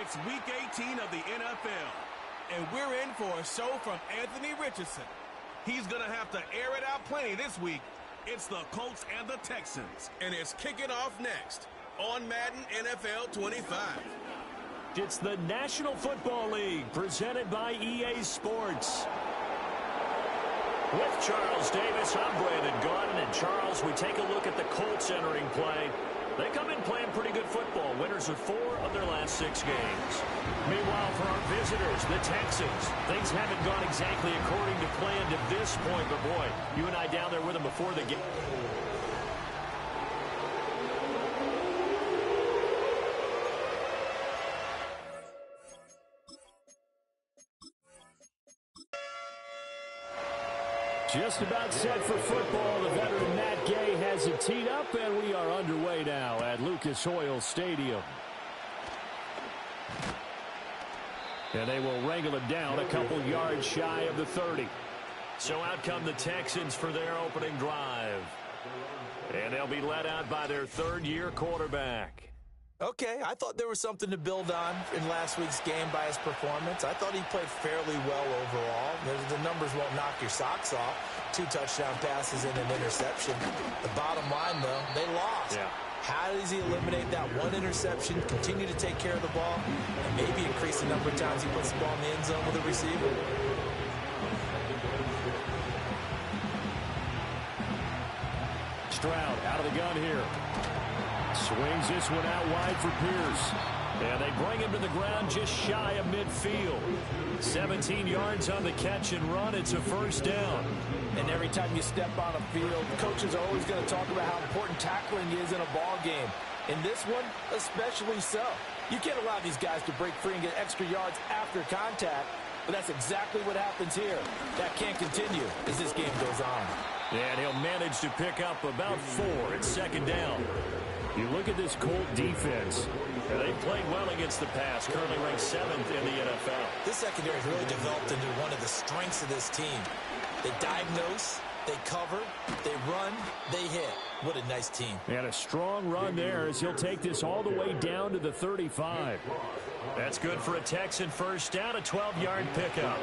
It's Week 18 of the NFL, and we're in for a show from Anthony Richardson. He's going to have to air it out plenty this week. It's the Colts and the Texans, and it's kicking off next on Madden NFL 25. It's the National Football League presented by EA Sports. With Charles Davis, I'm Brandon Gaudin. And Charles, we take a look at the Colts entering play. They come in playing pretty good football. Winners of 4 of their last 6 games. Meanwhile, for our visitors, the Texans, things haven't gone exactly according to plan to this point. But boy, you and I down there with them before the game. Just about set for football. The veteran Matt Gay has it teed up, and we are underway now at Lucas Oil Stadium. And they will wrangle it down a couple yards shy of the 30. So out come the Texans for their opening drive. And they'll be led out by their third-year quarterback. Okay, I thought there was something to build on in last week's game by his performance. I thought he played fairly well overall. The numbers won't knock your socks off. 2 touchdown passes and an interception. The bottom line, though, they lost. Yeah. How does he eliminate that 1 interception, continue to take care of the ball, and maybe increase the number of times he puts the ball in the end zone with a receiver? Stroud out of the gun here. Swings this one out wide for Pierce. And they bring him to the ground just shy of midfield. 17 yards on the catch and run. It's a first down. And every time you step on a field, coaches are always going to talk about how important tackling is in a ball game. In this one, especially so. You can't allow these guys to break free and get extra yards after contact, but that's exactly what happens here. That can't continue as this game goes on. And he'll manage to pick up about 4. It's second down. You look at this Colt defense, and they played well against the pass, currently ranked 7th in the NFL. This secondary has really developed into one of the strengths of this team. They diagnose, they cover, they run, they hit. What a nice team. And a strong run there as he'll take this all the way down to the 35. That's good for a Texan first down, a 12-yard pickup.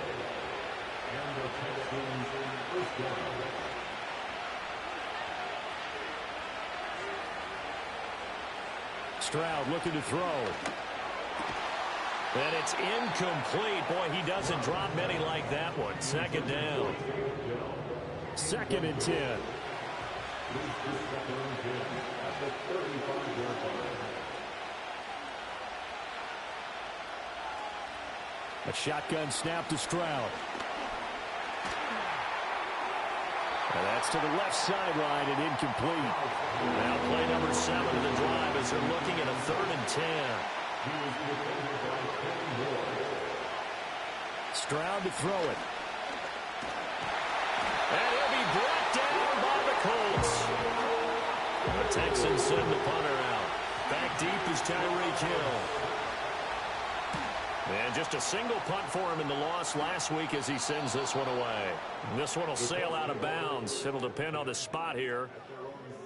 Stroud looking to throw. And it's incomplete. Boy, he doesn't drop many like that one. Second down. 2nd and 10. A shotgun snap to Stroud. And that's to the left sideline and incomplete. Now play number 7 of the drive as they're looking at a 3rd and 10. Stroud to throw it. And he'll be brought down by the Colts. The Texans send the punter out. Back deep is Tyreek Hill. And just a single punt for him in the loss last week as he sends this one away. This one will sail out of bounds. It'll depend on the spot here.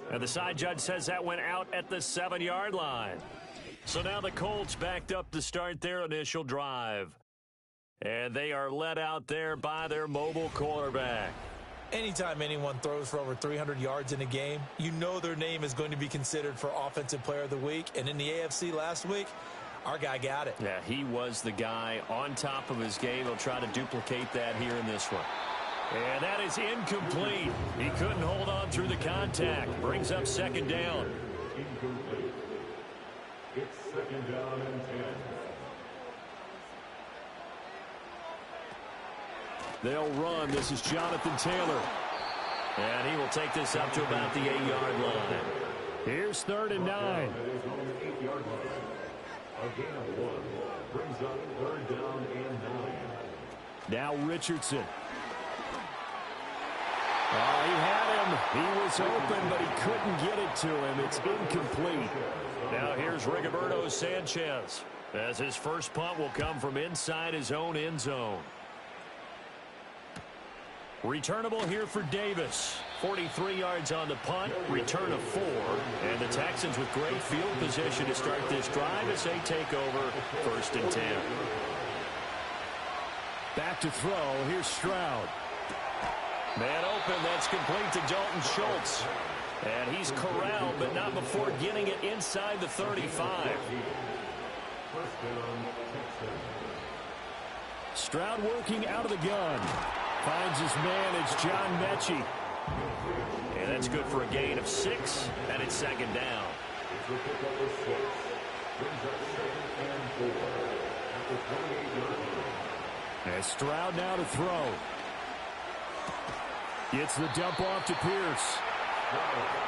And the side judge says that went out at the 7-yard line. So now the Colts backed up to start their initial drive. And they are led out there by their mobile quarterback. Anytime anyone throws for over 300 yards in a game, you know their name is going to be considered for Offensive Player of the Week. And in the AFC last week, our guy got it. Yeah, he was the guy on top of his game. He'll try to duplicate that here in this one. And that is incomplete. He couldn't hold on through the contact. Brings up second down. Incomplete. It's second down and 10. They'll run. This is Jonathan Taylor. And he will take this up to about the 8-yard line. Here's 3rd and 9. A gain of 1 brings up 3rd down and 9. Now Richardson. Oh, he had him. He was open, but he couldn't get it to him. It's incomplete. Now here's Rigoberto Sanchez, as his first punt will come from inside his own end zone. Returnable here for Davis. 43 yards on the punt, return of 4. And the Texans with great field position to start this drive as they take over 1st and 10. Back to throw. Here's Stroud. Man open. That's complete to Dalton Schultz. And he's corralled, but not before getting it inside the 35. Stroud working out of the gun. Finds his man. It's John Mechie. And that's good for a gain of 6, and it's 2nd down. And Stroud now to throw. Gets the dump off to Pierce.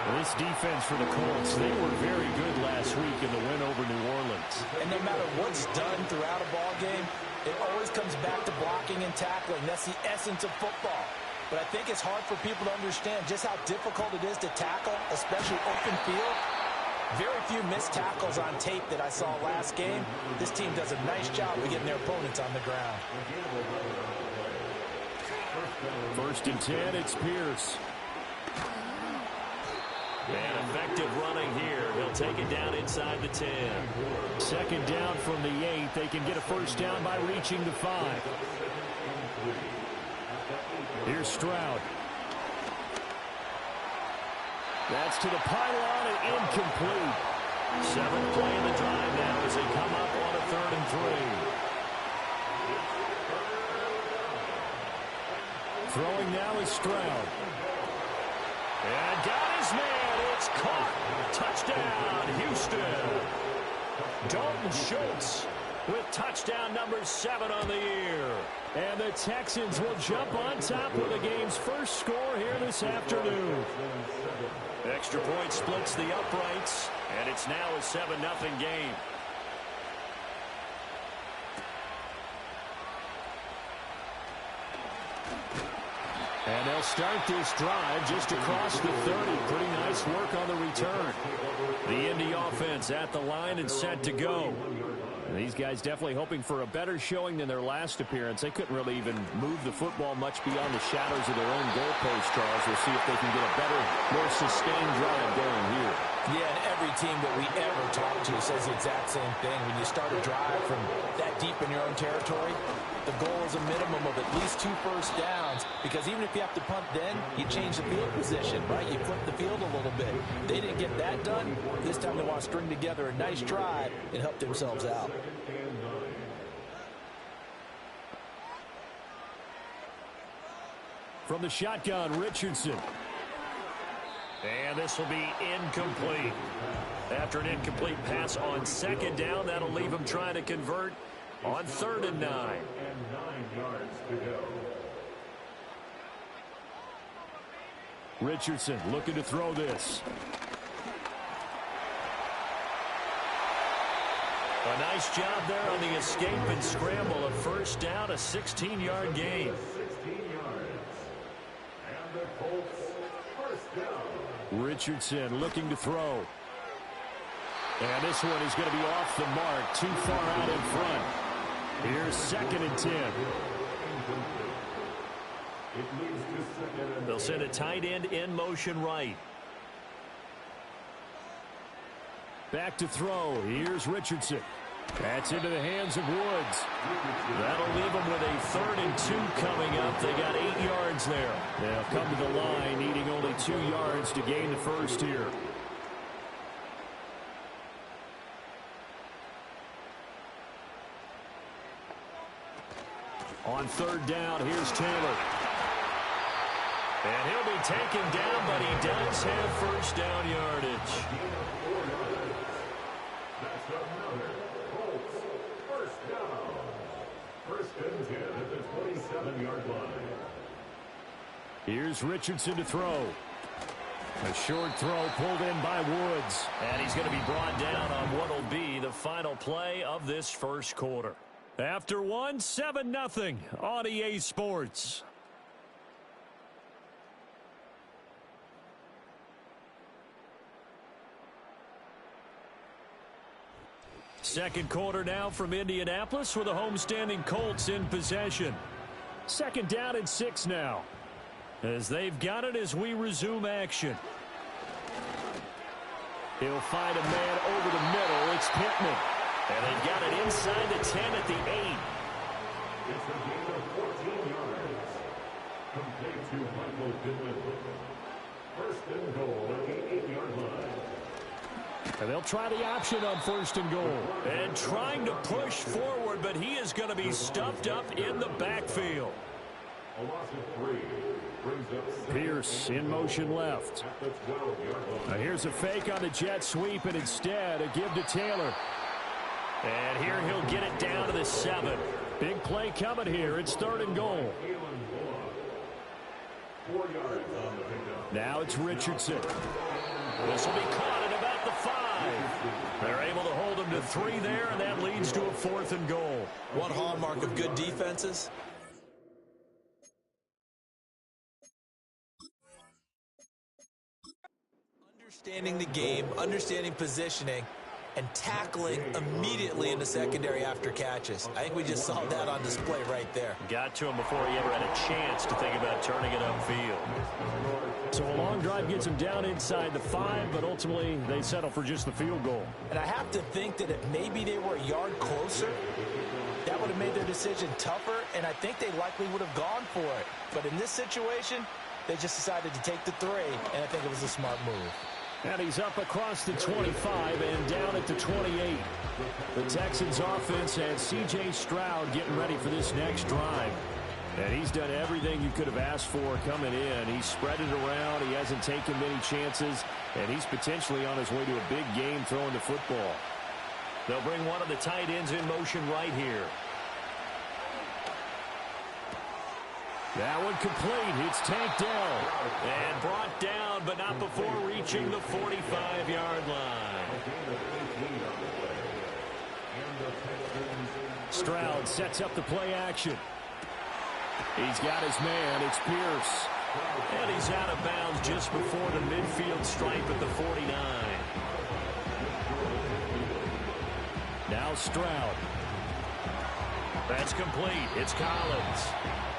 Well, this defense for the Colts, they were very good last week in the win over New Orleans. And no matter what's done throughout a ball game, it always comes back to blocking and tackling. That's the essence of football. But I think it's hard for people to understand just how difficult it is to tackle, especially open field. Very few missed tackles on tape that I saw last game. This team does a nice job of getting their opponents on the ground. 1st and 10, it's Pierce. And effective running here. He'll take it down inside the 10. 2nd down from the 8. They can get a 1st down by reaching the 5. Here's Stroud. That's to the pylon and incomplete. 7th play in the drive now as they come up on a 3rd and 3. Throwing now is Stroud. And got his man. It's caught. Touchdown, Houston. Dalton Schultz with touchdown number 7 on the year. And the Texans will jump on top with the game's first score here this afternoon. Extra point splits the uprights, and it's now a 7-0 game. And they'll start this drive just across the 30. Pretty nice work on the return. The Indy offense at the line and set to go. And these guys definitely hoping for a better showing than their last appearance. They couldn't really even move the football much beyond the shadows of their own goalpost, Charles. We'll see if they can get a better, more sustained drive going here. Yeah, and every team that we ever talk to says the exact same thing. When you start a drive from that deep in your own territory, the goal is a minimum of at least 2 first downs, because even if you have to punt then, you change the field position, right? You flip the field a little bit. They didn't get that done. This time they want to string together a nice drive and help themselves out. From the shotgun, Richardson. And this will be incomplete. After an incomplete pass on 2nd down, that'll leave him trying to convert on 3rd and 9. And 9 yards to go. Richardson looking to throw this. A nice job there on the escape and scramble. A 1st down, a 16-yard gain. 16 yards. And the Colts 1st down. Richardson looking to throw. And this one is going to be off the mark, too far out in front. Here's 2nd and 10. They'll send a tight end in motion right. Back to throw. Here's Richardson. That's into the hands of Woods. That'll leave them with a 3rd and 2 coming up. They got 8 yards there. They'll come to the line, needing only 2 yards to gain the first here. On 3rd down, here's Taylor. And he'll be taken down, but he does have 1st down yardage. That's another Colts 1st down. 1st and 10 at the 27-yard line. Here's Richardson to throw. A short throw pulled in by Woods. And he's going to be brought down on what will be the final play of this 1st quarter. After 1, 7-0 on EA Sports. Second quarter now from Indianapolis with the homestanding Colts in possession. 2nd down and 6 now. as they've got it as we resume action. He'll find a man over the middle. It's Pittman. And they've got it inside the 10 at the 8. It's a gain of 14 yards. Complete to Michael Pittman. First and goal at the 8-yard line. And they'll try the option on first and goal. And trying to push forward, but he is going to be stuffed up in the backfield. A loss of 3. Pierce in motion left. Now here's a fake on the jet sweep, and instead a give to Taylor. And here he'll get it down to the 7. Big play coming here. It's third and goal. 4 yards on the pickup. Now it's Richardson. This will be caught at about the 5. They're able to hold him to 3 there, and that leads to a 4th and goal. One hallmark of good defenses: understanding the game, understanding positioning, and tackling immediately in the secondary after catches. I think we just saw that on display right there. Got to him before he ever had a chance to think about turning it upfield. So a long drive gets him down inside the 5, but ultimately they settle for just the field goal. And I have to think that if maybe they were a yard closer, that would have made their decision tougher, and I think they likely would have gone for it. But in this situation, they just decided to take the 3, and I think it was a smart move. And he's up across the 25 and down at the 28. The Texans offense had C.J. Stroud getting ready for this next drive. And he's done everything you could have asked for coming in. He's spread it around. He hasn't taken many chances. And he's potentially on his way to a big game throwing the football. They'll bring one of the tight ends in motion right here. That one complete. It's tanked down. And brought down, but not before reaching the 45-yard line. Stroud sets up the play action. He's got his man. It's Pierce. And he's out of bounds just before the midfield stripe at the 49. Now Stroud. That's complete. It's Collins.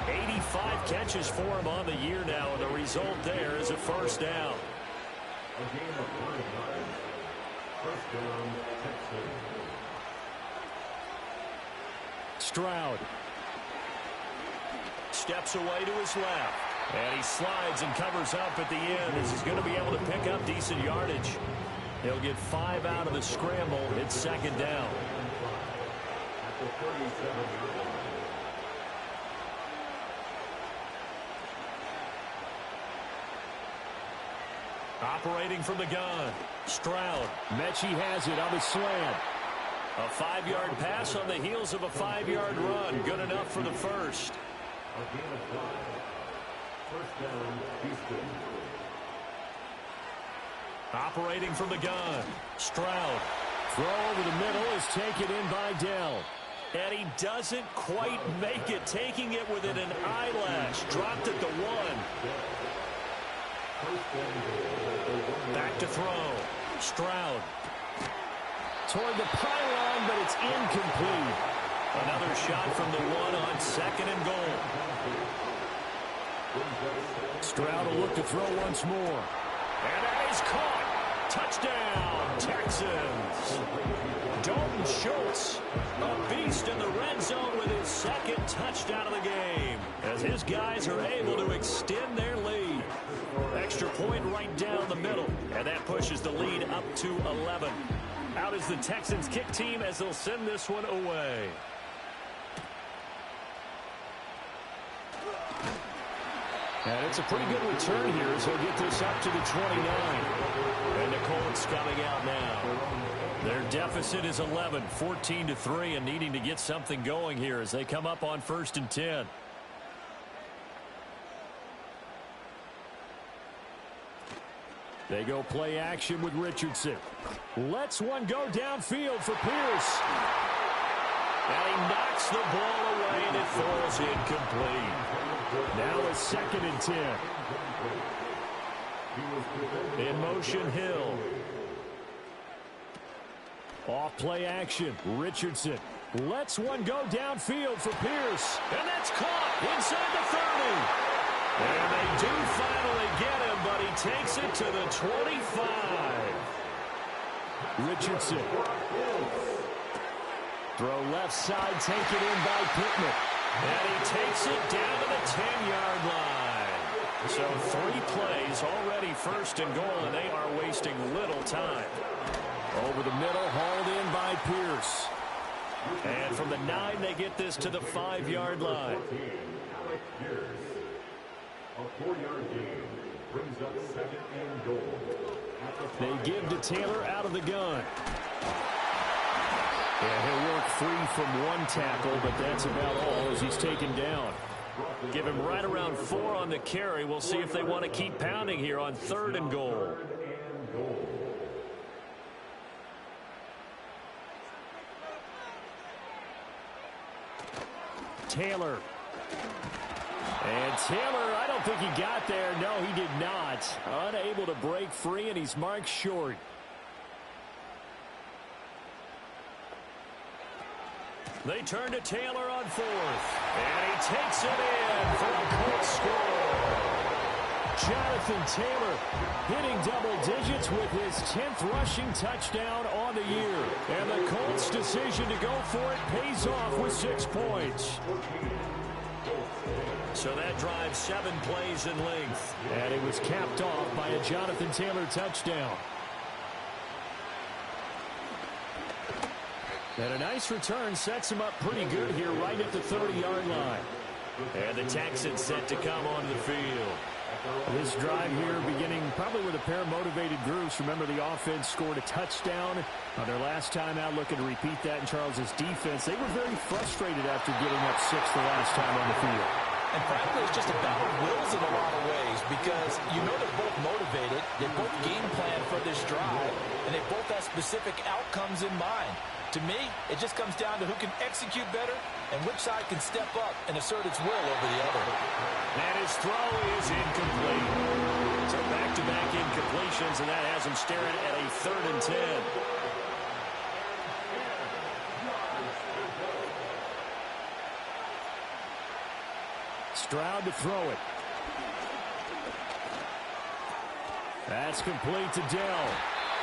85 catches for him on the year now, and the result there is a first down. A game of 5 yards. First down, Texans. Stroud. Steps away to his left. And he slides and covers up at the end as he's going to be able to pick up decent yardage. He'll get 5 out of the scramble. It's second down. At the 37-yard line. Operating from the gun. Stroud. Mechie has it on the slant. A 5-yard pass on the heels of a 5-yard run. Good enough for the first. A gain of 5. First down, Houston. Operating from the gun. Stroud. Throw over the middle is taken in by Dell. And he doesn't quite make it, taking it within an eyelash. Dropped at the 1. Back to throw. Stroud. Toward the pylon, but it's incomplete. Another shot from the 1 on second and goal. Stroud will look to throw once more. And that is caught. Touchdown, Texans. Dalton Schultz, a beast in the red zone with his second touchdown of the game, as his guys are able to extend their lead. Extra point right down the middle, and that pushes the lead up to 11. Out is the Texans kick team as they'll send this one away. And it's a pretty good return here as they'll get this up to the 29. And the Colts coming out now. Their deficit is 11, 14-3, and needing to get something going here as they come up on first and 10. They go play action with Richardson. Lets one go downfield for Pierce. And he knocks the ball away, and it falls incomplete. Now it's second and 10. In motion, Hill. Off play action. Richardson lets one go downfield for Pierce. And that's caught inside the 30. And they do finally get him, but he takes it to the 25. Richardson. Throw left side, taken in by Pittman. And he takes it down to the 10-yard line. So 3 plays already first and goal, and they are wasting little time. Over the middle, hauled in by Pierce. And from the 9, they get this to the 5-yard line. A 4-yard gain brings up 2nd and goal. They give to Taylor out of the gun. Yeah, he'll work free from 1 tackle, but that's about all as he's taken down. Give him right around 4 on the carry. We'll see if they want to keep pounding here on 3rd and goal. Taylor. And Taylor, I don't think he got there. No, he did not. Unable to break free, and he's marked short. They turn to Taylor on 4th. And he takes it in for a Colts score. Jonathan Taylor hitting double digits with his 10th rushing touchdown on the year. And the Colts' decision to go for it pays off with 6 points. So that drives 7 plays in length. And it was capped off by a Jonathan Taylor touchdown. And a nice return sets him up pretty good here right at the 30-yard line. And the Texans set to come onto the field. This drive here beginning probably with a pair of motivated groups. Remember, the offense scored a touchdown on their last time out, looking to repeat that in Charles's defense. They were very frustrated after giving up 6 the last time on the field. And frankly, it's just a battle of wills in a lot of ways because you know they're both motivated, they both game plan for this drive, and they both have specific outcomes in mind. To me, it just comes down to who can execute better and which side can step up and assert its will over the other. And his throw is incomplete. So back-to-back incompletions, and that has him staring at a 3rd and 10. Stroud to throw it. That's complete to Dell.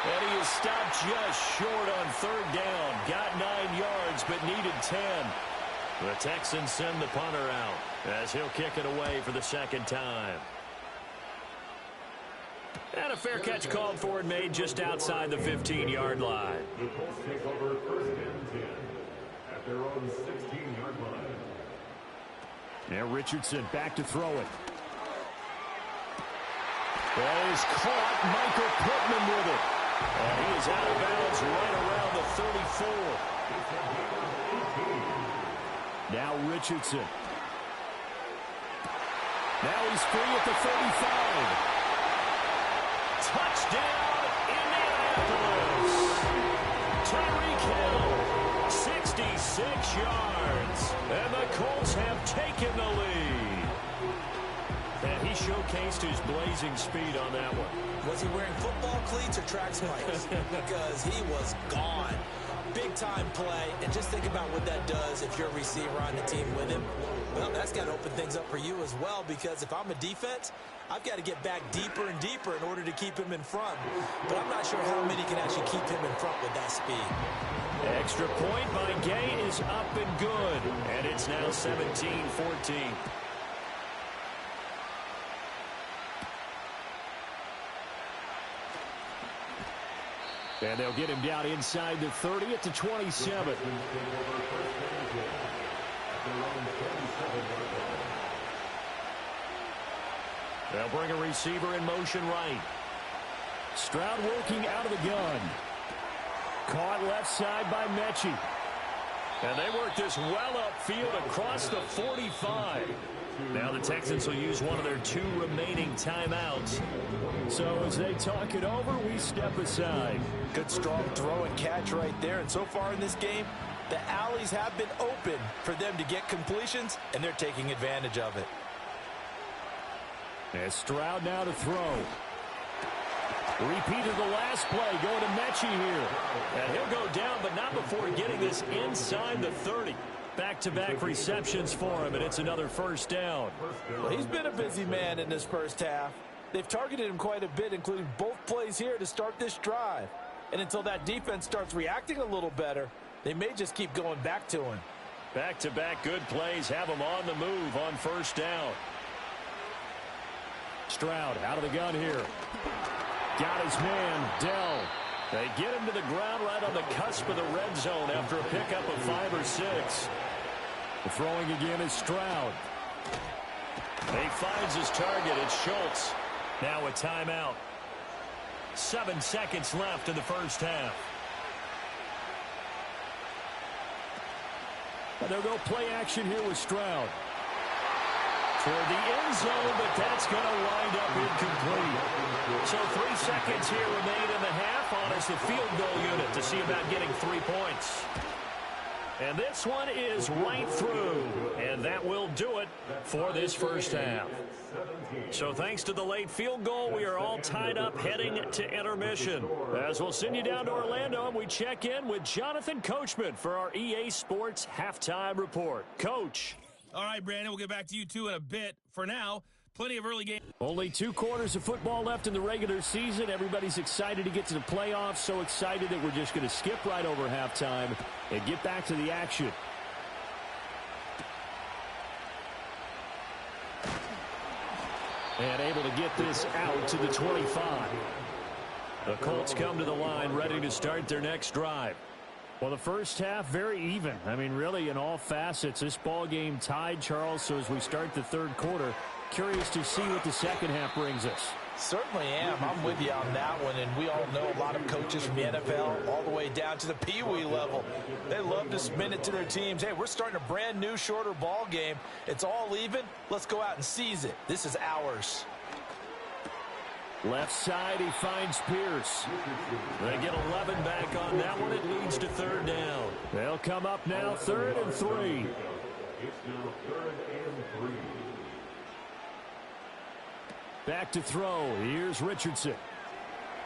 And he is stopped just short on 3rd down. Got 9 yards, but needed 10. The Texans send the punter out as he'll kick it away for the 2nd time. And a fair catch called for and made just outside the 15-yard line. The Colts take over 1st and 10 at their own 16-yard line. Now Richardson back to throw it. That is caught. Michael Pittman with it. And he is out of bounds right around the 34. Now Richardson. Now he's free at the 35. Touchdown, Indianapolis. Tyreek Hill, 66 yards. And the Colts have taken the lead. And he showcased his blazing speed on that one. Was he wearing football cleats or track spikes? Because he was gone. Big-time play, and just think about what that does if you're a receiver on the team with him. Well, that's got to open things up for you as well, because if I'm a defense, I've got to get back deeper and deeper in order to keep him in front. But I'm not sure how many can actually keep him in front with that speed. Extra point by Gay is up and good, and it's now 17-14. And they'll get him down inside the 30 at the 27. They'll bring a receiver in motion right. Stroud working out of the gun. Caught left side by Mechie. And they work this well upfield across the 45. Now the Texans will use one of their 2 remaining timeouts. So as they talk it over, we step aside. Good strong throw and catch right there. And so far in this game, the alleys have been open for them to get completions, and they're taking advantage of it. And Stroud now to throw. Repeat of the last play, going to Mechie here. And he'll go down, but not before getting this inside the 30. Back-to-back receptions for him, and it's another first down. Well, he's been a busy man in this first half. They've targeted him quite a bit, including both plays here to start this drive. And until that defense starts reacting a little better, they may just keep going back to him. Back-to-back good plays have him on the move on first down. Stroud out of the gun here. Got his man, Dell. They get him to the ground right on the cusp of the red zone after a pickup of 5 or 6. The throwing again is Stroud. He finds his target. It's Schultz. Now a timeout. 7 seconds left in the first half. They'll go play action here with Stroud. Toward the end zone, but that's going to wind up incomplete. So 3 seconds here remain in the half. On is the field goal unit to see about getting 3 points. And this one is right through. And that will do it for this first half. So thanks to the late field goal, we are all tied up heading to intermission. As we'll send you down to Orlando, and we check in with Jonathan Coachman for our EA Sports Halftime Report. Coach. All right, Brandon, we'll get back to you, too, in a bit. For now, plenty of early games. Only 2 quarters of football left in the regular season. Everybody's excited to get to the playoffs, so excited that we're just going to skip right over halftime and get back to the action. And able to get this out to the 25. The Colts come to the line ready to start their next drive. Well, the first half, very even. I mean, really, in all facets, this ball game tied, Charles. So as we start the third quarter, curious to see what the second half brings us. Certainly am. I'm with you on that one. And we all know a lot of coaches from the NFL all the way down to the Pee Wee level. They love to spin it to their teams. Hey, we're starting a brand new, shorter ball game. It's all even. Let's go out and seize it. This is ours. Left side, he finds Pierce. They get 11 back on that one. It leads to third down. They'll come up now, 3rd and 3. It's now 3rd and 3. Back to throw. Here's Richardson.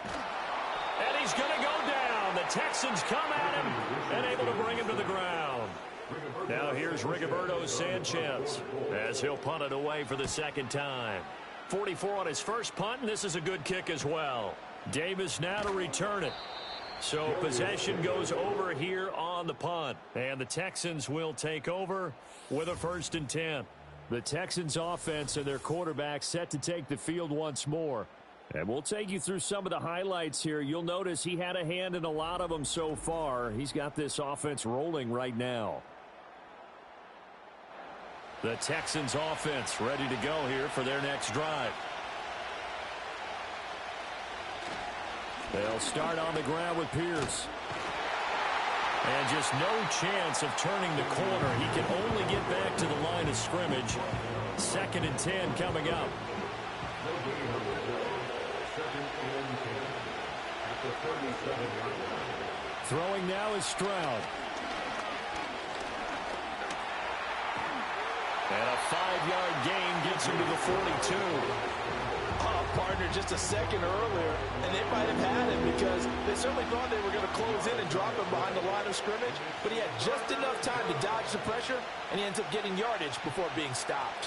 And he's going to go down. The Texans come at him and able to bring him to the ground. Now here's Rigoberto Sanchez as he'll punt it away for the second time. 44 on his first punt, and this is a good kick as well. Davis now to return it. So possession goes over here on the punt. And the Texans will take over with a 1st and 10. The Texans offense and their quarterback set to take the field once more. And we'll take you through some of the highlights here. You'll notice he had a hand in a lot of them so far. He's got this offense rolling right now. The Texans offense ready to go here for their next drive. They'll start on the ground with Pierce. And just no chance of turning the corner. He can only get back to the line of scrimmage. 2nd and 10 coming up. Throwing now is Stroud. And a 5-yard gain gets him to the 42. Partner just a second earlier, and they might have had him because they certainly thought they were going to close in and drop him behind the line of scrimmage, but he had just enough time to dodge the pressure, and he ends up getting yardage before being stopped.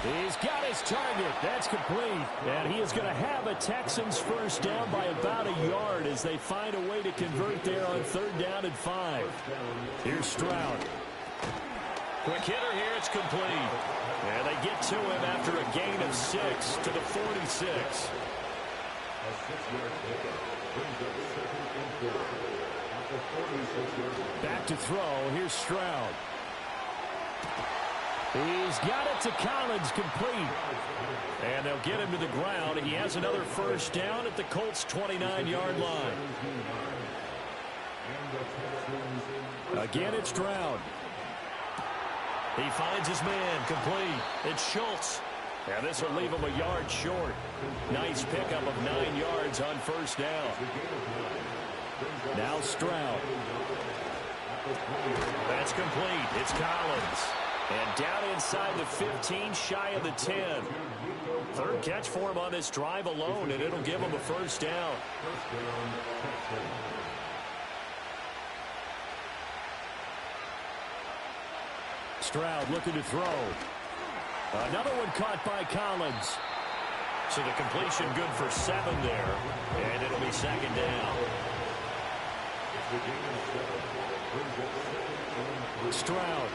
He's got his target. That's complete. And he is going to have a Texans first down by about a yard as they find a way to convert there on 3rd down and 5. Here's Stroud. Quick hitter here. It's complete. And they get to him after a gain of 6 to the 46. Back to throw. Here's Stroud. He's got it to Collins, complete. And they'll get him to the ground. He has another first down at the Colts' 29-yard line. Again, it's Stroud. He finds his man, complete. It's Schultz. And this will leave him a yard short. Nice pickup of 9 yards on first down. Now Stroud. That's complete. It's Collins. And down inside the 15, shy of the 10. 3rd catch for him on this drive alone, and it'll give him a first down. Stroud looking to throw. Another one caught by Collins. So the completion good for 7 there, and it'll be second down. Stroud.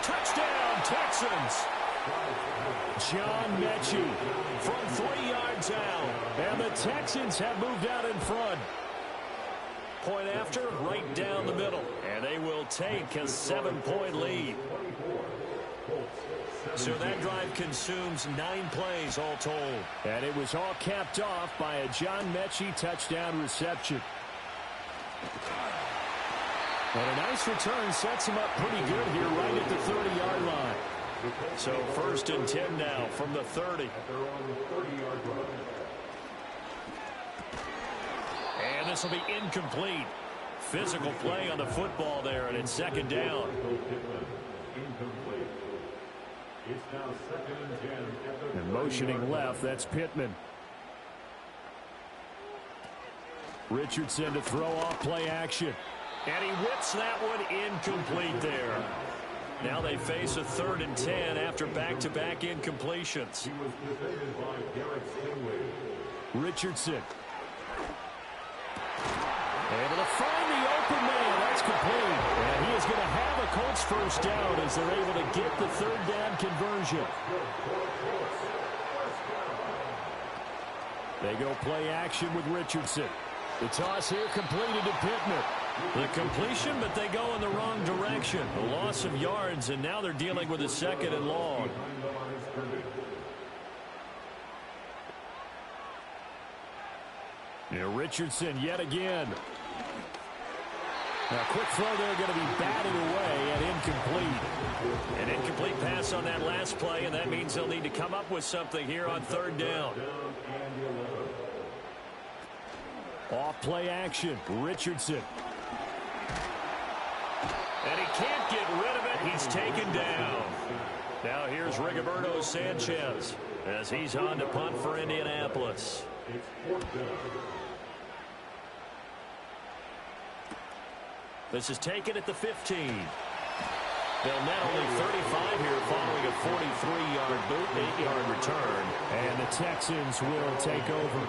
Touchdown, Texans. John Mechie from 3 yards out. And the Texans have moved out in front. Point after, right down the middle. And they will take a 7-point lead. So that drive consumes 9 plays all told. And it was all capped off by a John Mechie touchdown reception. And a nice return sets him up pretty good here right at the 30-yard line. So 1st and 10 now from the 30. And this will be incomplete. Physical play on the football there, and it's second down. And motioning left, that's Pittman. Richardson to throw off play action. And he whips that one incomplete there. Now they face a 3rd and 10 after back-to-back incompletions. Richardson. Able to find the open man. That's complete. And he is going to have a Colts first down as they're able to get the 3rd down conversion. They go play action with Richardson. The toss here completed to Pittman. The completion, but they go in the wrong direction. A loss of yards, and now they're dealing with a 2nd and long. Now Richardson yet again. Now, quick throw there going to be batted away and incomplete. An incomplete pass on that last play, and that means they'll need to come up with something here on 3rd down. Off play action, Richardson. And he can't get rid of it. He's taken down. Now here's Rigoberto Sanchez as he's on to punt for Indianapolis. This is taken at the 15. They'll net only 35 here following a 43-yard boot, 8-yard return. And the Texans will take over.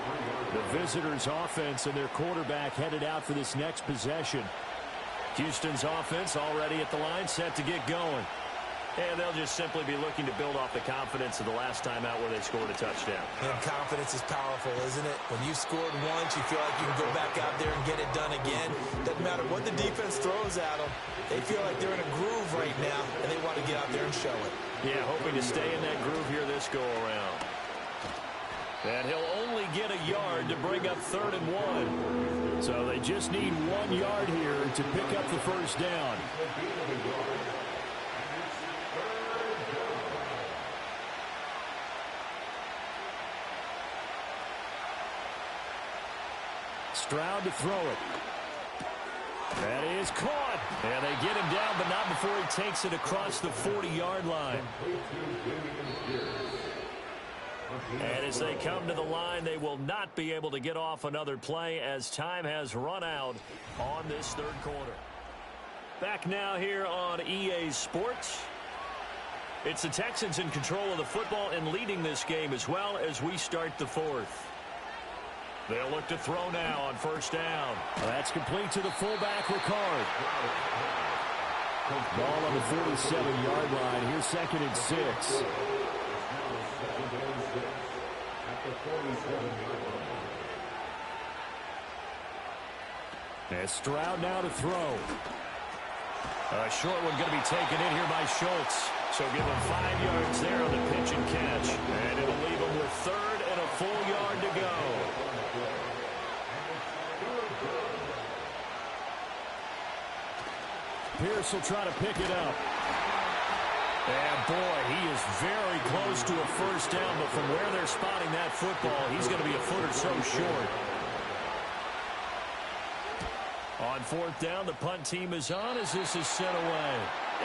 The visitors' offense and their quarterback headed out for this next possession. Houston's offense already at the line, set to get going. And they'll just simply be looking to build off the confidence of the last time out where they scored a touchdown. And confidence is powerful, isn't it? When you scored once, you feel like you can go back out there and get it done again. Doesn't matter what the defense throws at them. They feel like they're in a groove right now, and they want to get out there and show it. Yeah, hoping to stay in that groove here this go-around. And he'll only get a yard to bring up 3rd and 1. So they just need 1 yard here to pick up the first down. Stroud to throw it. That is caught. And they get him down, but not before he takes it across the 40-yard line. And as they come to the line, they will not be able to get off another play as time has run out on this 3rd quarter. Back now here on EA Sports. It's the Texans in control of the football and leading this game as well as we start the 4th. They'll look to throw now on 1st down. That's complete to the fullback, Ricard. Ball on the 47-yard line. Here's 2nd and 6. And Stroud now to throw. A short one going to be taken in here by Schultz. So give him 5 yards there on the pitch and catch. And it'll leave him with 3rd and a full yard to go. Pierce will try to pick it up. And boy, he is very close to a first down, but from where they're spotting that football, he's going to be a foot or so short. On 4th down, the punt team is on as this is sent away.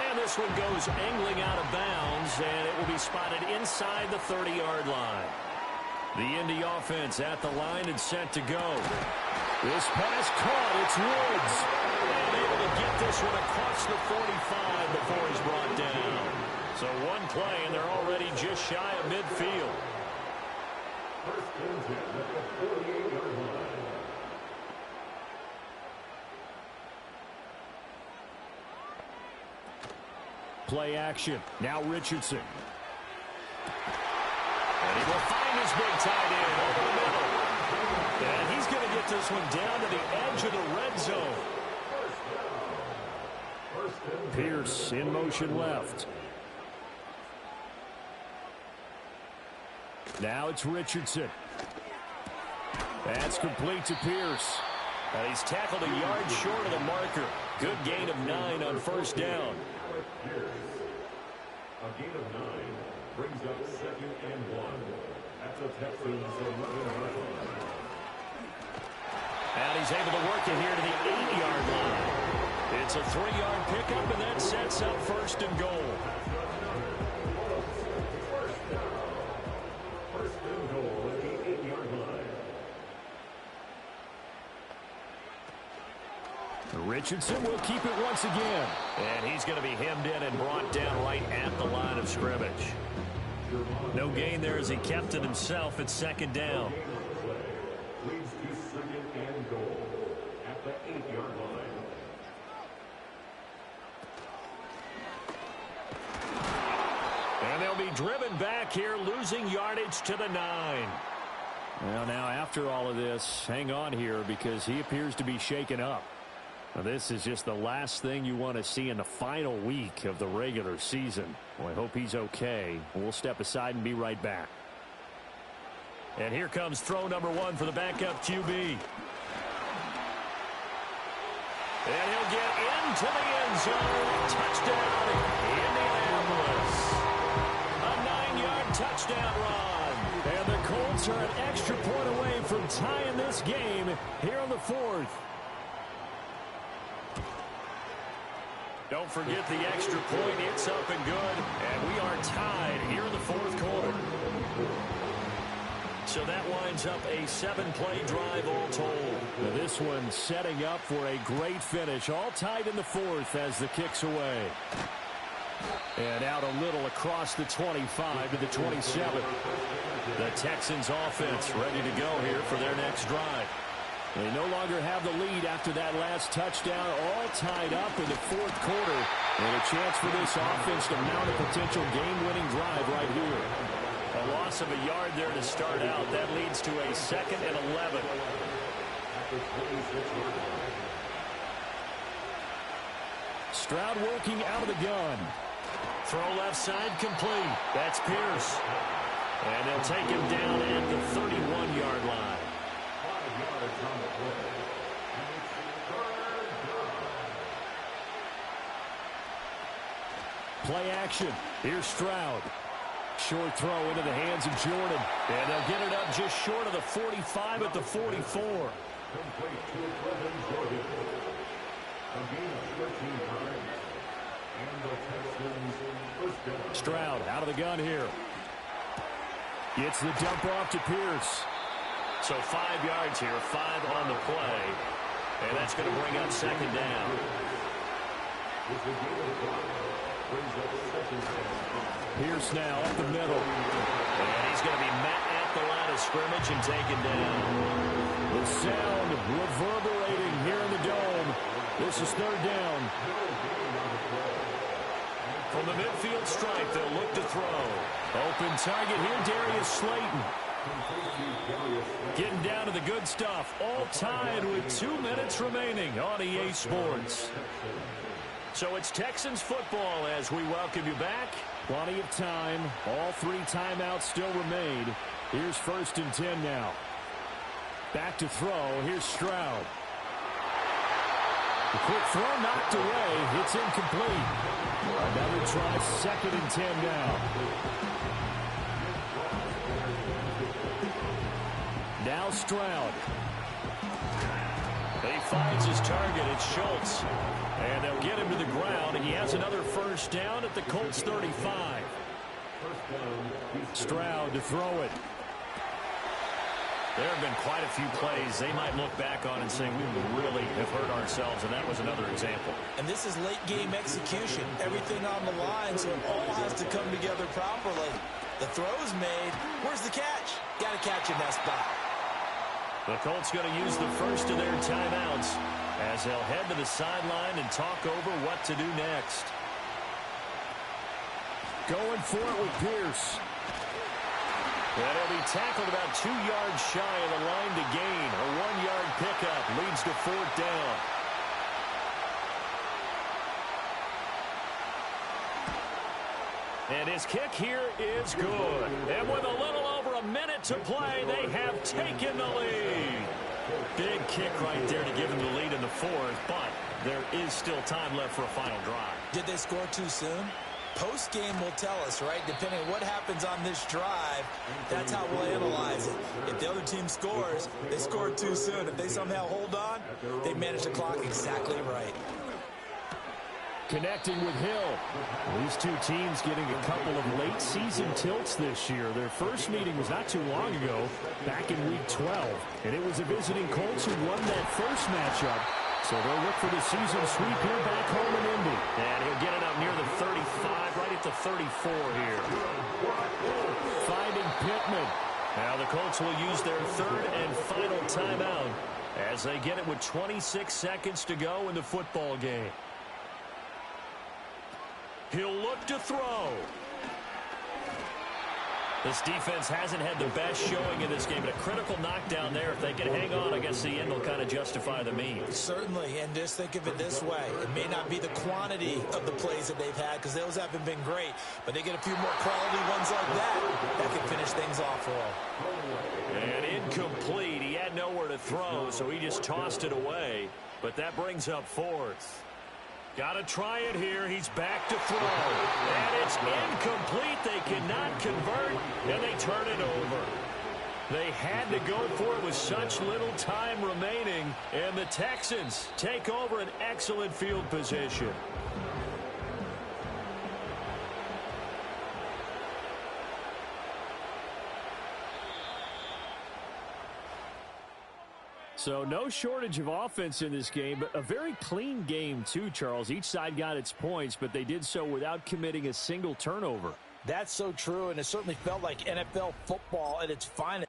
And this one goes angling out of bounds, and it will be spotted inside the 30-yard line. The Indy offense at the line and set to go. This pass caught. It's Woods. And able to get this one across across the 45 before he's brought down. So one play, and they're already just shy of midfield. First and 10 at the 48-yard line. Play action. Now Richardson. And he will find his big tight end over the middle. And he's going to get this one down to the edge of the red zone. Pierce in motion left. Now it's Richardson. That's complete to Pierce. And he's tackled a yard short of the marker. Good gain of 9 on first down. A gain of 9 brings up 2nd and 1 at the Texans 11-yard line. And he's able to work it here to the 8-yard line. It's a 3-yard pickup, and that sets up 1st and goal. First and goal at the 8-yard line. Richardson will keep it once again. And he's going to be hemmed in and brought down right at the line of scrimmage. No gain there as he kept it himself at 2nd down. Leads to 2nd and goal at the 8-yard line. And they'll be driven back here, losing yardage to the 9. Well, now after all of this, hang on here because he appears to be shaken up. Now, this is just the last thing you want to see in the final week of the regular season. Well, I hope he's okay. We'll step aside and be right back. And here comes throw number 1 for the backup QB. And he'll get into the end zone. Touchdown, Indianapolis. A 9-yard touchdown run. And the Colts are an extra point away from tying this game here in the 4th. Don't forget the extra point. It's up and good. And we are tied here in the 4th quarter. So that winds up a 7-play drive all told. Now this one setting up for a great finish. All tied in the 4th as the kick's away. And out a little across the 25 to the 27. The Texans offense ready to go here for their next drive. They no longer have the lead after that last touchdown, all tied up in the 4th quarter. And a chance for this offense to mount a potential game-winning drive right here. A loss of a yard there to start out. That leads to a 2nd and 11. Stroud working out of the gun. Throw left side complete. That's Pierce. And they'll take him down at the 31-yard line. Play action. Here's Stroud. Short throw into the hands of Jordan. And they'll get it up just short of the 45 at the 44. Stroud out of the gun here. Gets the dump off to Pierce. So 5 yards here, 5 on the play. And that's going to bring up 2nd down. Pierce now up the middle. And he's going to be met at the line of scrimmage and taken down. The sound reverberating here in the dome. This is 3rd down. From the midfield stripe, they'll look to throw. Open target here, Darius Slayton. Getting down to the good stuff. All tied with 2 minutes remaining on EA Sports. So it's Texans football as we welcome you back. Plenty of time. All 3 timeouts still remain. Here's 1st and 10 now. Back to throw. Here's Stroud. The quick throw knocked away. It's incomplete. Another try. 2nd and 10 now. Now Stroud. He finds his target. It's Schultz. And they'll get him to the ground. And he has another 1st down at the Colts 35. Stroud to throw it. There have been quite a few plays they might look back on and say, we really have hurt ourselves, and that was another example. And this is late-game execution. Everything on the line, so it all has to come together properly. The throw's made. Where's the catch? Got to catch in that spot. The Colts going to use the first of their timeouts as they'll head to the sideline and talk over what to do next. Going for it with Pierce. And he'll be tackled about 2 yards shy of the line to gain. A 1-yard pickup leads to 4th down. And his kick here is good. And with a little over a minute to play, they have taken the lead. Big kick right there to give them the lead in the 4th, but there is still time left for a final drive. Did they score too soon? Post-game will tell us, right? Depending on what happens on this drive, that's how we'll analyze it. If the other team scores, they scored too soon. If they somehow hold on, they manage the clock exactly right. Connecting with Hill. These two teams getting a couple of late-season tilts this year. Their first meeting was not too long ago, back in Week 12. And it was the visiting Colts who won that first matchup. So they'll look for the season sweep here back home in Indy. And he'll get it up near the 35, right at the 34 here. Finding Pittman. Now the Colts will use their 3rd and final timeout as they get it with 26 seconds to go in the football game. He'll look to throw. This defense hasn't had the best showing in this game, but a critical knockdown there. If they can hang on, I guess the end will kind of justify the means. Certainly, and just think of it this way. It may not be the quantity of the plays that they've had because those haven't been great, but they get a few more quality ones like that can finish things off for them. And incomplete. He had nowhere to throw, so he just tossed it away, but that brings up 4th. Got to try it here. He's back to throw. And it's incomplete. They cannot convert, and they turn it over. They had to go for it with such little time remaining, and the Texans take over an excellent field position. So no shortage of offense in this game, but a very clean game too, Charles. Each side got its points, but they did so without committing a single turnover. That's so true, and it certainly felt like NFL football at its finest.